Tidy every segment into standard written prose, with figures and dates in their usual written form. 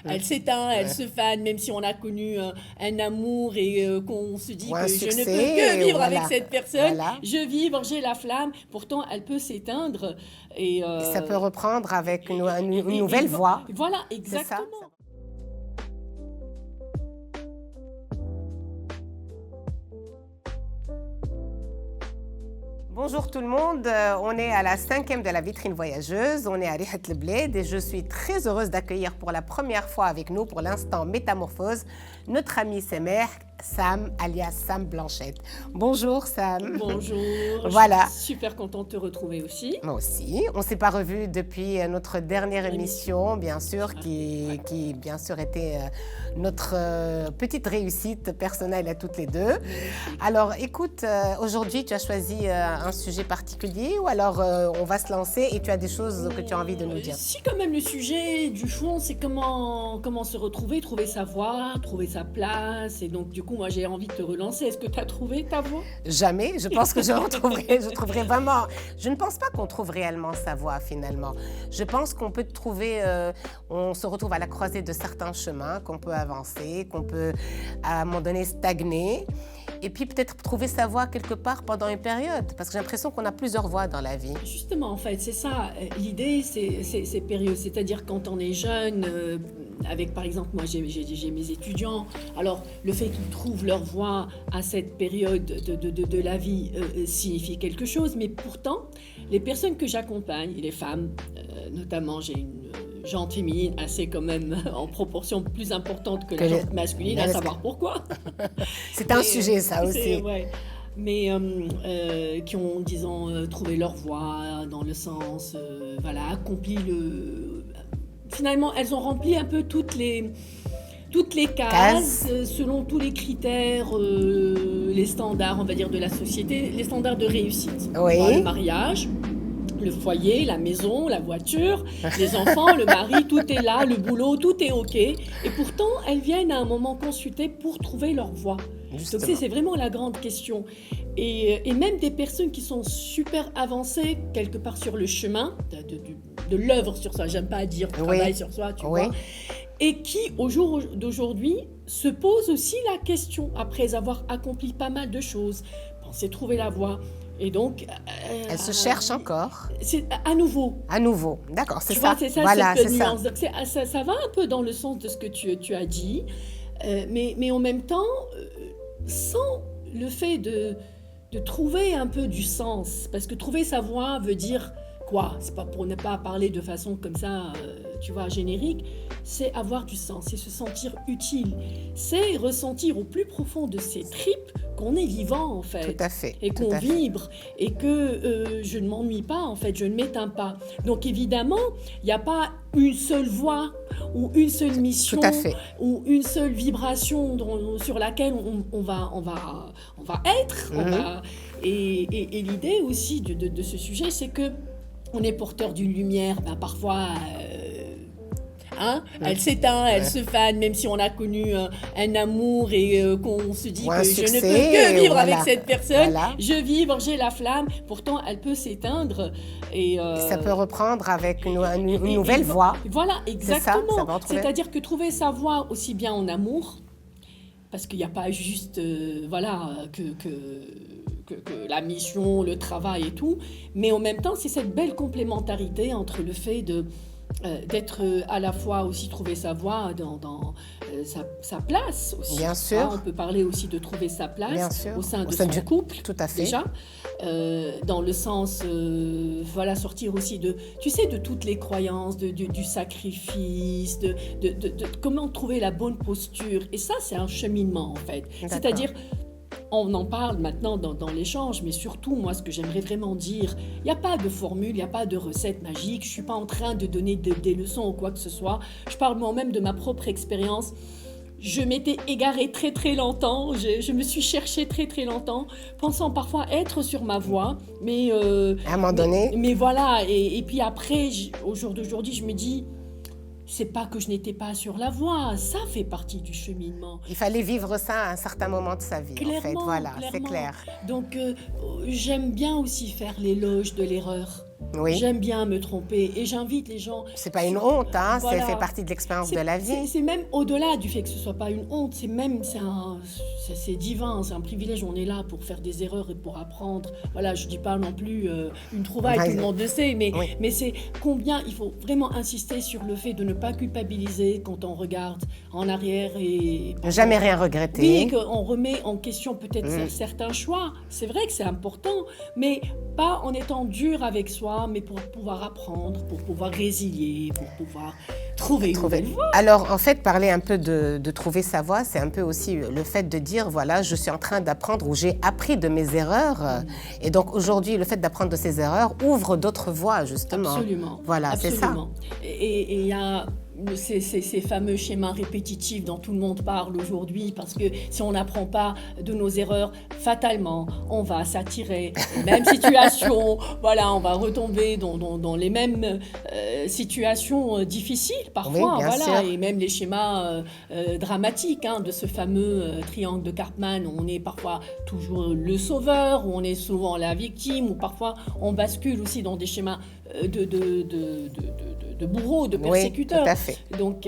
Elle s'éteint, elle se fane, même si on a connu un amour et qu'on se dit Ou que un je ne peux que succès, vivre avec voilà. cette personne. Voilà. Je vibre, j'ai la flamme. Pourtant, elle peut s'éteindre. Et, Et ça peut reprendre avec une et nouvelle voix. voilà, C'est ça. exactement. Bonjour tout le monde, on est à la 5e de la vitrine voyageuse, on est à Rihat El Bled et je suis très heureuse d'accueillir pour la première fois avec nous pour l'instant métamorphose notre ami Semer, Sam alias Sam Blanchette. Bonjour Sam. Bonjour, Voilà. je suis super contente de te retrouver aussi. Moi aussi. On ne s'est pas revus depuis notre dernière émission, bien sûr, qui bien sûr était notre petite réussite personnelle à toutes les deux. Alors, écoute, aujourd'hui, tu as choisi un sujet particulier ou alors on va se lancer et tu as des choses que tu as envie de nous dire? Si quand même le sujet du fond, c'est comment se retrouver, trouver sa voie, trouver sa place. Et donc, du coup, moi, j'ai envie de te relancer. Est-ce que tu as trouvé ta voie? Jamais. Je pense que je trouverai vraiment... Je ne pense pas qu'on trouve réellement sa voie, finalement. Je pense qu'on peut trouver... on se retrouve à la croisée de certains chemins, qu'on peut avancer, qu'on peut, à un moment donné, stagner. Et puis peut-être trouver sa voie quelque part pendant une période. Parce que j'ai l'impression qu'on a plusieurs voies dans la vie. Justement, en fait, c'est ça. L'idée, c'est période. C'est-à-dire quand on est jeune, avec par exemple, moi j'ai mes étudiants, alors le fait qu'ils trouvent leur voie à cette période de la vie signifie quelque chose, mais pourtant, les personnes que j'accompagne, les femmes, notamment j'ai une jante féminine assez quand même en proportion plus importante que la jante masculine, à savoir pourquoi. C'est un sujet ça aussi. Ouais. Mais qui ont, disons, trouvé leur voie dans le sens, voilà, accompli le... Finalement, elles ont rempli un peu toutes les cases selon tous les critères, les standards, on va dire, de la société, les standards de réussite. Oui. Le mariage, le foyer, la maison, la voiture, les enfants, le mari, tout est là, le boulot, tout est OK. Et pourtant, elles viennent à un moment consulter pour trouver leur voie. Justement. Donc c'est vraiment la grande question. Et même des personnes qui sont super avancées quelque part sur le chemin de l'œuvre sur soi, j'aime pas dire travail sur soi, tu vois, et qui au jour d'aujourd'hui se posent aussi la question, après avoir accompli pas mal de choses, penser trouver la voie. Et donc, elle se cherche encore. C'est à nouveau. À nouveau, d'accord, c'est ça. C'est ça, voilà, cette nuance. Donc, ça va un peu dans le sens de ce que tu as dit, mais en même temps, sans le fait de trouver un peu du sens, parce que trouver sa voie veut dire quoi? C'est pas pour ne pas parler de façon comme ça, tu vois, générique, c'est avoir du sens, c'est se sentir utile, c'est ressentir au plus profond de ses tripes qu'on est vivant en fait. Tout à fait. Et qu'on vibre, et que je ne m'ennuie pas en fait, je ne m'éteins pas. Donc évidemment, il n'y a pas une seule voie ou une seule mission ou une seule vibration sur laquelle on va être. Et l'idée aussi de ce sujet, c'est que on est porteur d'une lumière, parfois... elle s'éteint, elle se fane, même si on a connu un amour et qu'on se dit que je ne peux que vivre avec cette personne. Je vibre, j'ai la flamme. Pourtant, elle peut s'éteindre. Et ça peut reprendre avec une nouvelle voie. Voilà, exactement. C'est-à-dire que trouver sa voie aussi bien en amour, parce qu'il n'y a pas juste que la mission, le travail et tout, mais en même temps, c'est cette belle complémentarité entre le fait d'être à la fois aussi trouver sa voie dans sa place aussi. Bien sûr. On peut parler aussi de trouver sa place au sein de son couple. Tout à fait. Déjà, dans le sens, sortir aussi de toutes les croyances, du sacrifice, de comment trouver la bonne posture. Et ça, c'est un cheminement en fait. C'est-à-dire, on en parle maintenant dans l'échange, mais surtout, moi, ce que j'aimerais vraiment dire, il n'y a pas de formule, il n'y a pas de recette magique. Je ne suis pas en train de donner des leçons ou quoi que ce soit. Je parle moi-même de ma propre expérience. Je m'étais égarée très très longtemps, je me suis cherchée très très longtemps, pensant parfois être sur ma voie, mais... à un moment donné... Mais voilà, et puis après, au jour d'aujourd'hui, je me dis... C'est pas que je n'étais pas sur la voie, ça fait partie du cheminement. Il fallait vivre ça à un certain moment de sa vie, clairement, en fait, voilà, c'est clair. Donc, j'aime bien aussi faire l'éloge de l'erreur. Oui. J'aime bien me tromper et j'invite les gens. C'est pas une honte, hein, Voilà. ça fait partie de l'expérience de la vie. C'est même au-delà du fait que ce soit pas une honte, c'est divin, c'est un privilège. On est là pour faire des erreurs et pour apprendre. Voilà, je dis pas non plus une trouvaille, tout le monde le sait, mais c'est combien il faut vraiment insister sur le fait de ne pas culpabiliser quand on regarde en arrière et Ne jamais rien regretter. oui, qu'on remet en question peut-être certains choix. C'est vrai que c'est important, mais pas en étant dur avec soi, mais pour pouvoir apprendre, pour pouvoir résilier, pour pouvoir trouver une nouvelle voie. Alors, en fait, parler un peu de trouver sa voie, c'est un peu aussi le fait de dire, voilà, je suis en train d'apprendre ou j'ai appris de mes erreurs. Et donc, aujourd'hui, le fait d'apprendre de ces erreurs ouvre d'autres voies, justement. Absolument. Voilà, c'est ça. Et il y a ces fameux schémas répétitifs dont tout le monde parle aujourd'hui, parce que si on n'apprend pas de nos erreurs, fatalement, on va s'attirer aux mêmes situations, voilà, on va retomber dans les mêmes situations difficiles parfois, Oui, bien voilà, sûr. et même les schémas dramatiques hein, de ce fameux triangle de Karpman, où on est parfois toujours le sauveur, où on est souvent la victime, ou parfois on bascule aussi dans des schémas de bourreau, de persécuteur. Oui, tout à fait. Donc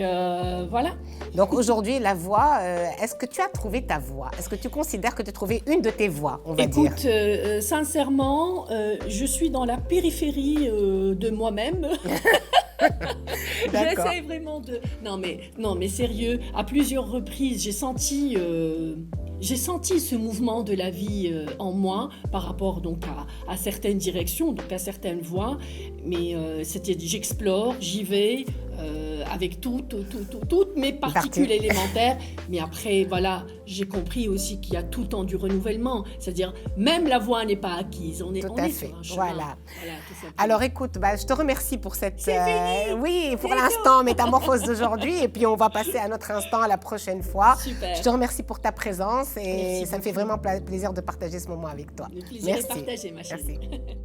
voilà. Donc aujourd'hui, la voie, est-ce que tu as trouvé ta voie? Est-ce que tu considères que tu as trouvé une de tes voies, on va dire? Écoute, sincèrement, je suis dans la périphérie de moi-même. J'essaie vraiment de... Non mais sérieux, à plusieurs reprises, j'ai senti ce mouvement de la vie en moi par rapport donc à certaines directions, donc à certaines voies. Mais j'explore, j'y vais avec toutes mes particules élémentaires. Mais après, voilà, j'ai compris aussi qu'il y a tout le temps du renouvellement. C'est-à-dire, même la voie n'est pas acquise. On est sur un chemin. Voilà. Tout simplement. Alors écoute, je te remercie pour cette... C'est fini. Oui, pour l'instant, métamorphose d'aujourd'hui. Et puis on va passer à un autre instant la prochaine fois. Super. Je te remercie pour ta présence et Merci ça me fait vraiment plaisir de partager ce moment avec toi. Le plaisir est partagé, ma chérie. Merci.